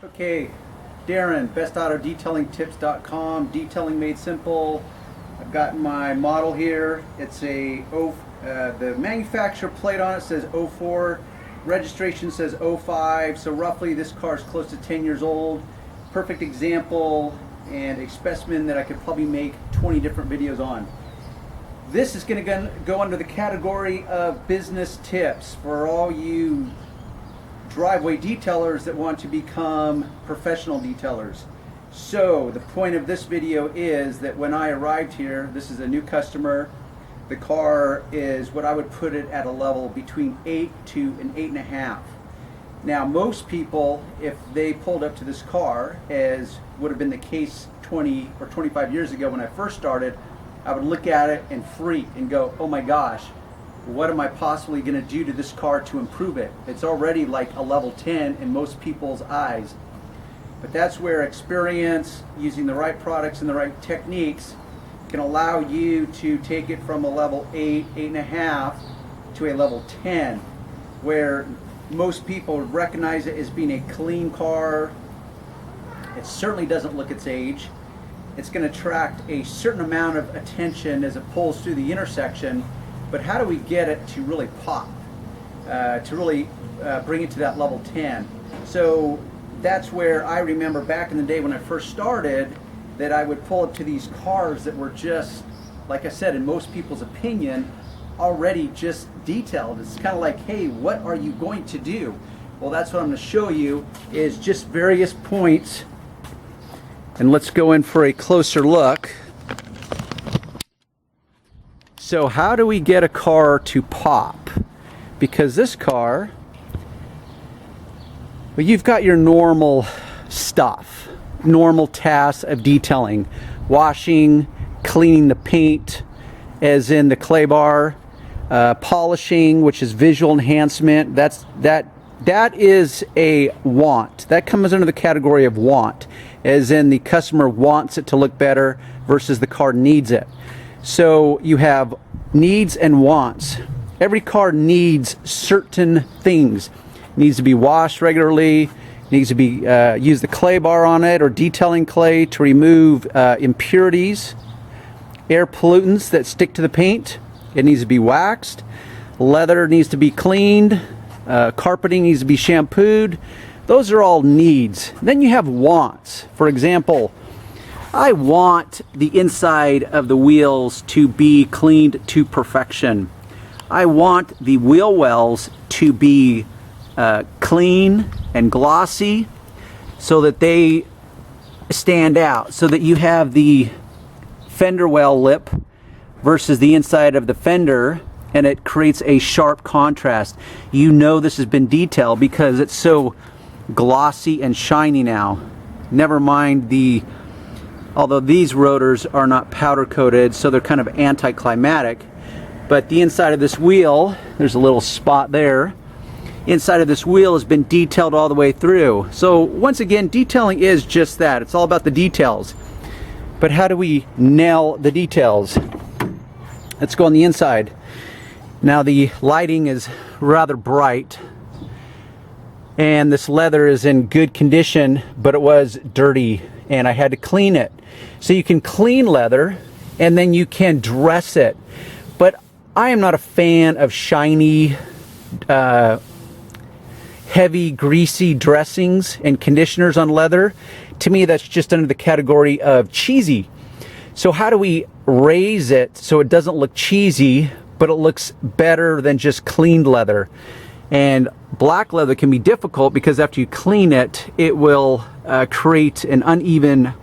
Okay, Darren, bestautodetailingtips.com, detailing made simple. I've got my model here. It's the manufacturer plate on it says 04, registration says 05, so roughly this car is close to 10 years old. Perfect example and a specimen that I could probably make 20 different videos on. This is going to go under the category of business tips for all you driveway detailers that want to become professional detailers. So the point of this video is that when I arrived here, this is a new customer. The car is what I would put it at a level between 8 to an 8.5. Now most people, if they pulled up to this car, as would have been the case 20 or 25 years ago when I first started, I would look at it and freak and go, oh my gosh, what am I possibly going to do to this car to improve it? It's already like a level 10 in most people's eyes. But that's where experience, using the right products and the right techniques, can allow you to take it from a level 8, 8.5 to a level 10, where most people recognize it as being a clean car. It certainly doesn't look its age. It's going to attract a certain amount of attention as it pulls through the intersection. But how do we get it to really pop, to really bring it to that level 10? So that's where I remember back in the day when I first started that I would pull up to these cars that were just, like I said, in most people's opinion, already just detailed. It's kind of like, hey, what are you going to do? Well, that's what I'm going to show you is just various points. And let's go in for a closer look. So how do we get a car to pop? Because this car, well, you've got your normal stuff, normal tasks of detailing, washing, cleaning the paint, as in the clay bar, polishing, which is visual enhancement. That is a want. That comes under the category of want, as in the customer wants it to look better versus the car needs it. So you have needs and wants. Every car needs certain things. It needs to be washed regularly, needs to be use the clay bar on it or detailing clay to remove impurities, air pollutants that stick to the paint. It needs to be waxed. Leather needs to be cleaned. Carpeting needs to be shampooed. Those are all needs. Then you have wants. For example, I want the inside of the wheels to be cleaned to perfection. I want the wheel wells to be clean and glossy so that they stand out, so that you have the fender well lip versus the inside of the fender, and it creates a sharp contrast. You know this has been detailed because it's so glossy and shiny now. Never mind although these rotors are not powder coated, so they're kind of anticlimactic, but the inside of this wheel, there's a little spot there, inside of this wheel has been detailed all the way through. So once again, detailing is just that. It's all about the details. But how do we nail the details? Let's go on the inside. Now the lighting is rather bright, and this leather is in good condition, but it was dirty and I had to clean it. So you can clean leather and then you can dress it. But I am not a fan of shiny, heavy, greasy dressings and conditioners on leather. To me, that's just under the category of cheesy. So how do we raise it so it doesn't look cheesy, but it looks better than just cleaned leather? And black leather can be difficult because after you clean it, it will create an uneven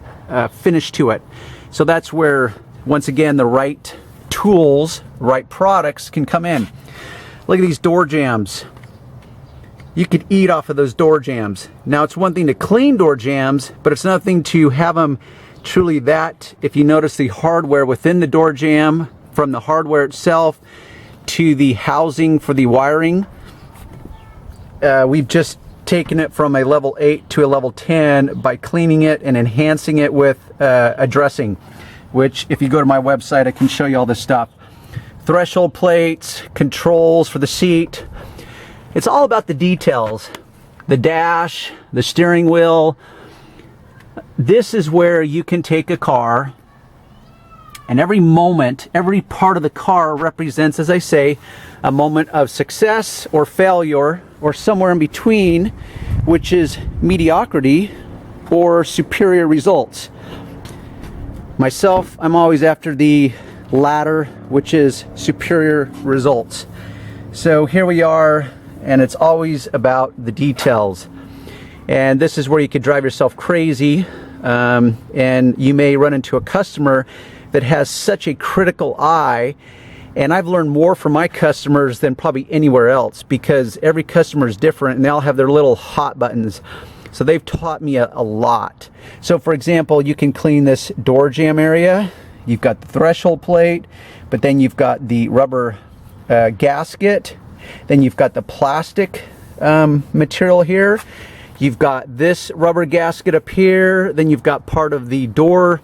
finish to it. So that's where, once again, the right tools, right products can come in. Look at these door jambs. You could eat off of those door jambs. Now, it's one thing to clean door jambs, but it's another thing to have them truly that. If you notice the hardware within the door jamb, from the hardware itself to the housing for the wiring, we've just taken it from a level 8 to a level 10 by cleaning it and enhancing it with a dressing, which if you go to my website, I can show you all this stuff. Threshold plates, controls for the seat. It's all about the details. the dash, the steering wheel. This is where you can take a car, and every moment, every part of the car represents, as I say, a moment of success or failure, or somewhere in between, which is mediocrity or superior results. Myself, I'm always after the latter, which is superior results. So here we are, and it's always about the details. And this is where you could drive yourself crazy, and you may run into a customer that has such a critical eye. And I've learned more from my customers than probably anywhere else, because every customer is different and they all have their little hot buttons. So they've taught me a lot. So for example, you can clean this door jamb area. You've got the threshold plate, but then you've got the rubber gasket. Then you've got the plastic material here. You've got this rubber gasket up here. Then you've got part of the door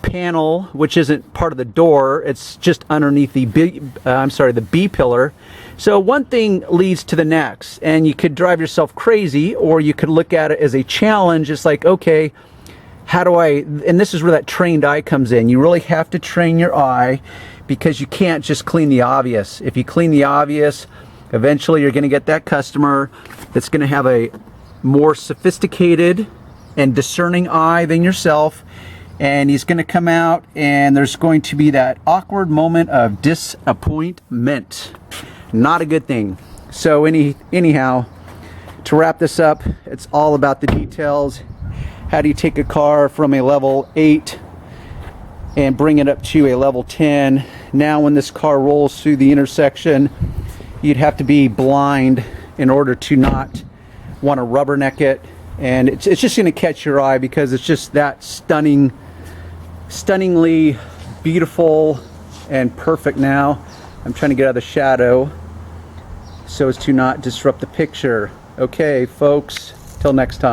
panel, which isn't part of the door. It's just underneath the the B pillar. So one thing leads to the next, and you could drive yourself crazy, or you could look at it as a challenge. It's like, okay, how do I, and this is where that trained eye comes in. You really have to train your eye, because you can't just clean the obvious. If you clean the obvious, eventually you're going to get that customer that's going to have a more sophisticated and discerning eye than yourself, and he's going to come out and there's going to be that awkward moment of disappointment. Not a good thing. So anyhow, to wrap this up, it's all about the details. How do you take a car from a level 8 and bring it up to a level 10? Now when this car rolls through the intersection, you'd have to be blind in order to not want to rubberneck it. And it's just going to catch your eye, because it's just that stunningly beautiful and perfect. Now I'm trying to get out of the shadow so as to not disrupt the picture. Okay folks, till next time.